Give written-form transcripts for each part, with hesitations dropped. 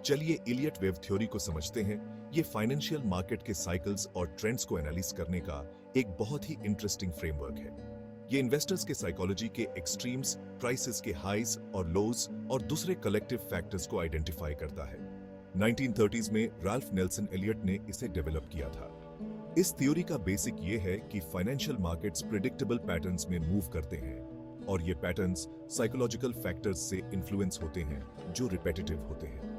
चलिए Elliot wave theory को समझते हैं। ये फाइनेंशियल मार्केट के साइकिल्स और ट्रेंड्स को एनालिस करने का एक बहुत ही इंटरेस्टिंग फ्रेमवर्क है। ये इन्वेस्टर्स के साइकोलॉजी के एक्सट्रीम्स, प्राइसेस के हाईज और लोज और दूसरे कलेक्टिव फैक्टर्स को आइडेंटिफाई करता है। 1930s में राल्फ नेल्सन एलियट ने इसे डेवलप किया था। इस थ्योरी का बेसिक ये है कि फाइनेंशियल मार्केट्स प्रिडिक्टेबल पैटर्न्स में मूव करते हैं और ये पैटर्न्स साइकोलॉजिकल फैक्टर्स से इन्फ्लुएंस होते हैं जो रिपेटिटिव होते हैं।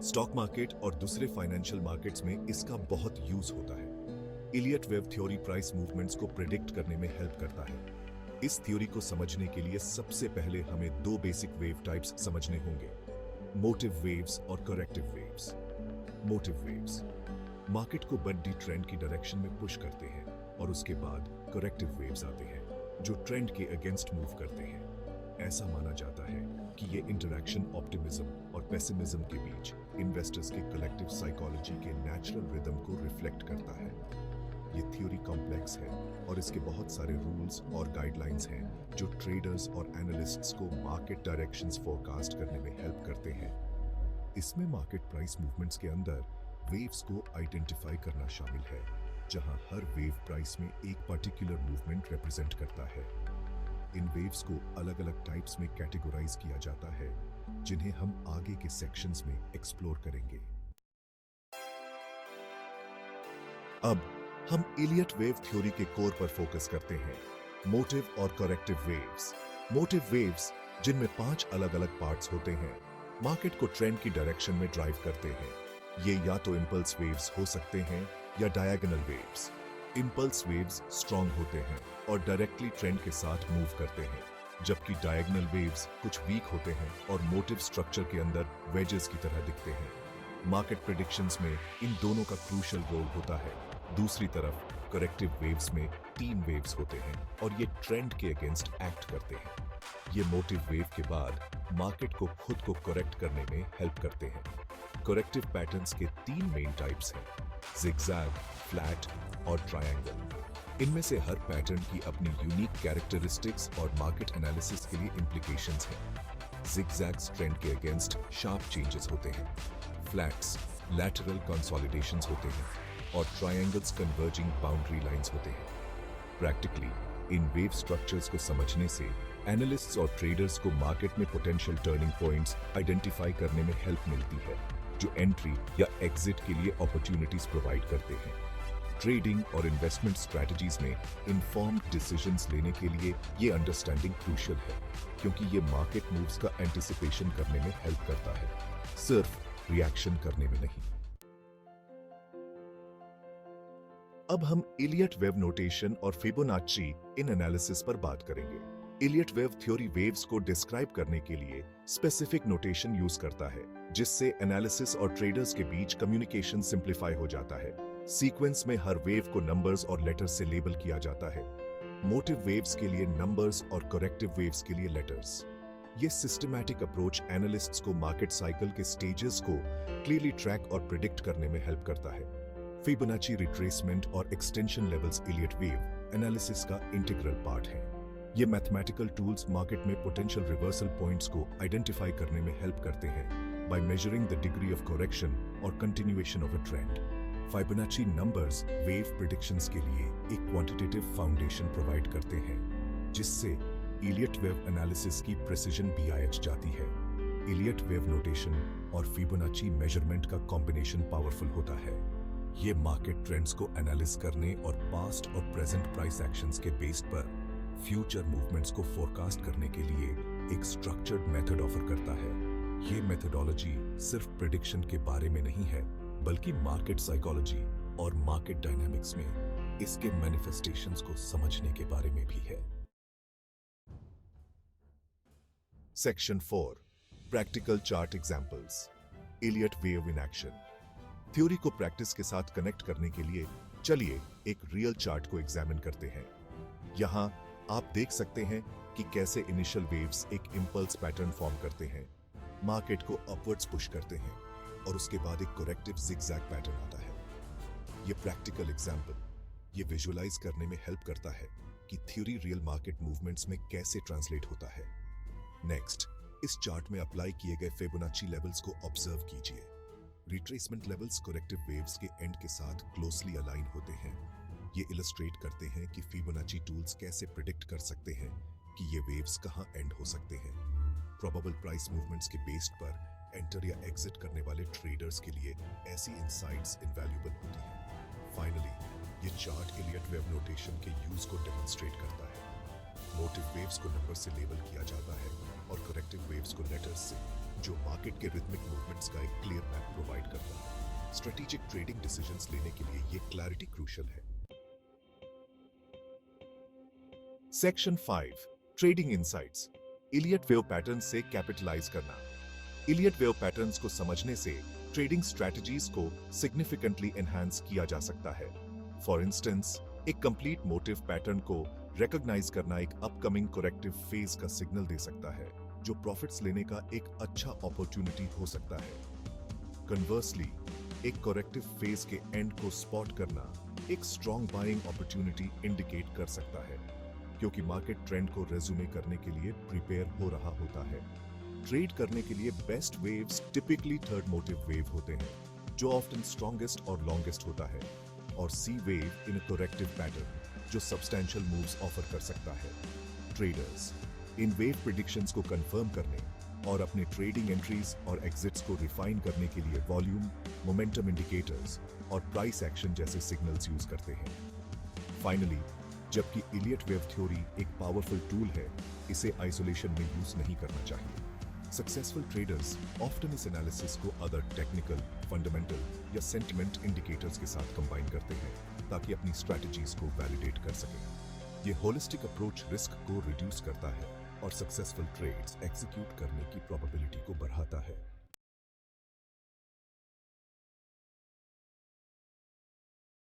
स्टॉक मार्केट और दूसरे फाइनेंशियल मार्केट्स में इसका बहुत यूज होता है। Elliot wave theory price movements को प्रिडिक्ट करने में हेल्प करता है। इस थ्योरी को समझने के लिए सबसे पहले हमें दो बेसिक वेव टाइप्स समझने होंगे, मोटिव वेव्स और corrective waves. Motive waves market को बड़ी ट्रेंड की डायरेक्शन में पुश करते हैं और उसके बाद करेक्टिव वेव्स आते हैं जो ट्रेंड के अगेंस्ट मूव करते हैं। ऐसा माना जाता है कि ये इंटरैक्शन ऑप्टिमिज्म और पेसिमिज्म के बीच इन्वेस्टर्स के कलेक्टिव साइकोलॉजी के नेचुरल रिदम को रिफ्लेक्ट करता है। ये थ्योरी कॉम्प्लेक्स है और इसके बहुत सारे रूल्स और गाइडलाइंस हैं जो ट्रेडर्स और एनालिस्ट्स को मार्केट डायरेक्शंस फोरकास्ट करने में हेल्प करते हैं। इसमें मार्केट प्राइस मूवमेंट्स के अंदर वेव्स को आइडेंटिफाई करना शामिल है, जहां हर वेव प्राइस में एक पर्टिकुलर मूवमेंट रिप्रेजेंट करता है। इन वेव्स को अलग अलग टाइप्स में कैटेगराइज किया जाता है, जिन्हें हम आगे के सेक्शंस में एक्सप्लोर करेंगे। अब हम इलियट वेव थ्योरी के कोर पर फोकस करते हैं, मोटिव और करेक्टिव वेव्स। मोटिव वेव्स, जिनमें 5 अलग अलग पार्ट्स होते हैं, मार्केट को ट्रेंड की डायरेक्शन में ड्राइव करते हैं। ये या तो इंपल्स वेव्स हो सकते हैं या diagonal waves. Impulse waves strong होते हैं और डायरेक्टली ट्रेंड के साथ मूव करते हैं, जबकि डायगोनल वेव्स कुछ वीक होते हैं और मोटिव स्ट्रक्चर के अंदर वेजेस की तरह दिखते हैं। मार्केट प्रेडिक्शंस में इन दोनों का क्रूशियल रोल होता है। दूसरी तरफ करेक्टिव वेव्स में 3 वेव्स होते हैं और ये ट्रेंड के अगेंस्ट एक्ट करते हैं। ये मोटिव वेव के बाद मार्केट को खुद को करेक्ट करने में हेल्प करते हैं। करेक्टिव पैटर्न्स के 3 मेन टाइप्स हैं, जिगजैग, फ्लैट और ट्रायंगल। इनमें से हर पैटर्न की अपनी यूनिक कैरेक्टरिस्टिक्स और मार्केट एनालिसिस के लिए इंप्लीकेशंस हैं। जिगजैग्स ट्रेंड के अगेंस्ट शार्प चेंजेस होते हैं, फ्लैट्स लैटरल कंसोलिडेशंस होते हैं और ट्रायंगल्स कन्वर्जिंग बाउंड्री लाइंस होते हैं। प्रैक्टिकली इन वेव स्ट्रक्चर्स को समझने से एनालिस्ट्स और ट्रेडर्स को मार्केट में पोटेंशियल टर्निंग पॉइंट्स आइडेंटिफाई करने में हेल्प मिलती है, जो एंट्री या एग्जिट के लिए अपॉर्चुनिटीज प्रोवाइड करते हैं। ट्रेडिंग और इन्वेस्टमेंट स्ट्रैटेजीज में इन्फॉर्म्ड डिसीजंस लेने के लिए ये अंडरस्टैंडिंग क्रूशियल है, क्योंकि ये मार्केट मूव्स का एंटिसिपेशन करने में हेल्प करता है, सिर्फ रिएक्शन करने में नहीं। अब हम इलियट वेव नोटेशन और फिबोनाची इन एनालिसिस पर बात करेंगे। इलियट वेव थ्योरी वेव्स को डिस्क्राइब करने के लिए स्पेसिफिक नोटेशन यूज करता है, जिससे एनालिसिस और ट्रेडर्स के बीच कम्युनिकेशन सिंप्लीफाई हो जाता है। सीक्वेंस में हर वेव को नंबर्स और लेटर्स से लेबल किया जाता है। मोटिव वेव्स के लिए नंबर्स और करेक्टिव वेव्स के लिए लेटर्स। ये सिस्टमैटिक अप्रोच एनालिस्ट्स को मार्केट साइकिल के स्टेजेस को क्लियरली ट्रैक और प्रिडिक्ट करने में हेल्प करता है। फिबोनाची रिट्रेसमेंट और extension levels Elliott wave analysis का इंटीग्रल पार्ट है। ये मैथमेटिकल टूल्स मार्केट में पोटेंशियल रिवर्सल पॉइंट्स को आइडेंटिफाई करने में हेल्प करते हैं by measuring the degree of correction और continuation of a trend. Fibonacci numbers wave predictions के लिए एक क्वांटिटेटिव फाउंडेशन प्रोवाइड करते हैं, जिससे इलियट वेव एनालिसिस की प्रिसिजन भी आई जाती है। इलियट वेव नोटेशन और फिबोनाची मेजरमेंट का कॉम्बिनेशन पावरफुल होता है। ये मार्केट ट्रेंड्स को एनालिस करने और पास्ट और प्रेजेंट प्राइस एक्शंस के बेस पर फ्यूचर मूवमेंट्स को फोरकास्ट करने के लिए एक स्ट्रक्चर्ड मेथड ऑफर करता है। ये मेथडोलॉजी सिर्फ प्रेडिक्शन के बारे में नहीं है, बल्कि मार्केट साइकोलॉजी और मार्केट डायनामिक्स में इसके मैनिफेस्टेशंस को समझने के बारे में भी है। Section 4, practical chart examples. Elliot wave in action. Theory को प्रैक्टिस के साथ कनेक्ट करने के लिए चलिए एक रियल चार्ट को एग्जामिन करते हैं। यहां आप देख सकते हैं कि कैसे इनिशियल वेव्स एक इंपल्स पैटर्न फॉर्म करते हैं, मार्केट को अपवर्ड्स पुश करते हैं और उसके बाद एक करेक्टिव जिगजैग पैटर्न आता है। ये प्रैक्टिकल एग्जांपल ये विजुअलाइज करने में हेल्प करता है कि थ्योरी रियल मार्केट मूवमेंट्स में कैसे ट्रांसलेट होता है। नेक्स्ट, इस चार्ट में अप्लाई किए गए फिबोनाची लेवल्स को ऑब्जर्व कीजिए। रिट्रेसमेंट लेवल्स करेक्टिव वेव्स के एंड के साथ क्लोजली अलाइन होते हैं। ये इलस्ट्रेट करते हैं कि फिबोनाची टूल्स कैसे प्रिडिक्ट कर सकते हैं कि ये वेव्स कहां एंड हो सकते हैं। प्रोबेबल प्राइस मूवमेंट्स के बेस्ड पर एंटर या एग्जिट करने वाले ट्रेडर्स के लिए ऐसी इनसाइट्स इनवैल्यूएबल होती हैं। फाइनली, ये चार्ट इलियट वेव नोटेशन के यूज को डेमोन्स्ट्रेट करता है। मोटिव वेव्स को नंबर से लेबल किया जाता है और करेक्टिव वेव्स को लेटर्स से, जो मार्केट के रिथमिक मूवमेंट्स का एक क्लियर मैप प्रोवाइड करता है। स्ट्रेटेजिक ट्रेडिंग डिसीजंस लेने के लिए ये क्लैरिटी क्रूशियल है। Section 5, trading insights. Elliot wave pattern से कैपिटलाइज करना। इलियट वेव पैटर्न्स को समझने से ट्रेडिंग स्ट्रेटजीज को सिग्निफिकेंटली एनहांस किया जा सकता है। फॉर इंस्टेंस, एक कंप्लीट मोटिव पैटर्न को रिकॉग्नाइज करना एक अपकमिंग करेक्टिव फेज का सिग्नल दे सकता है, जो प्रॉफिट्स लेने का एक अच्छा अपॉर्चुनिटी हो सकता है। कन्वर्सली, एक करेक्टिव फेज के एंड को स्पॉट करना एक स्ट्रॉन्ग बाइंग अपॉर्चुनिटी इंडिकेट कर सकता है, क्योंकि मार्केट ट्रेंड को रेज्यूमे करने के लिए प्रिपेयर हो रहा होता है। ट्रेड करने के लिए best waves typically third motive wave होते हैं, जो ऑफ्टन स्ट्रॉन्गेस्ट और लॉन्गेस्ट होता है, और C wave in a corrective pattern, जो सब्सटैंशियल मूव्स ऑफर कर सकता है। ट्रेडर्स इन वेव प्रेडिक्शंस को कंफर्म करने और अपने ट्रेडिंग एंट्रीज और एग्जिट्स को रिफाइन करने के लिए वॉल्यूम, मोमेंटम इंडिकेटर्स और प्राइस एक्शन जैसे सिग्नल्स यूज करते हैं। फाइनली, जबकि इलियट वेव थ्योरी एक पावरफुल टूल है, इसे आइसोलेशन में यूज नहीं करना चाहिए। सक्सेसफुल ट्रेडर्स ऑफ्टन इस एनालिसिस को अदर टेक्निकल, फंडामेंटल या सेंटिमेंट इंडिकेटर्स के साथ कंबाइन करते हैं, ताकि अपनी स्ट्रैटेजीज को वैलिडेट कर सकें। ये होलिस्टिक अप्रोच रिस्क को रिड्यूस करता है और सक्सेसफुल ट्रेड्स एग्जीक्यूट करने की प्रोबेबिलिटी को बढ़ाता है।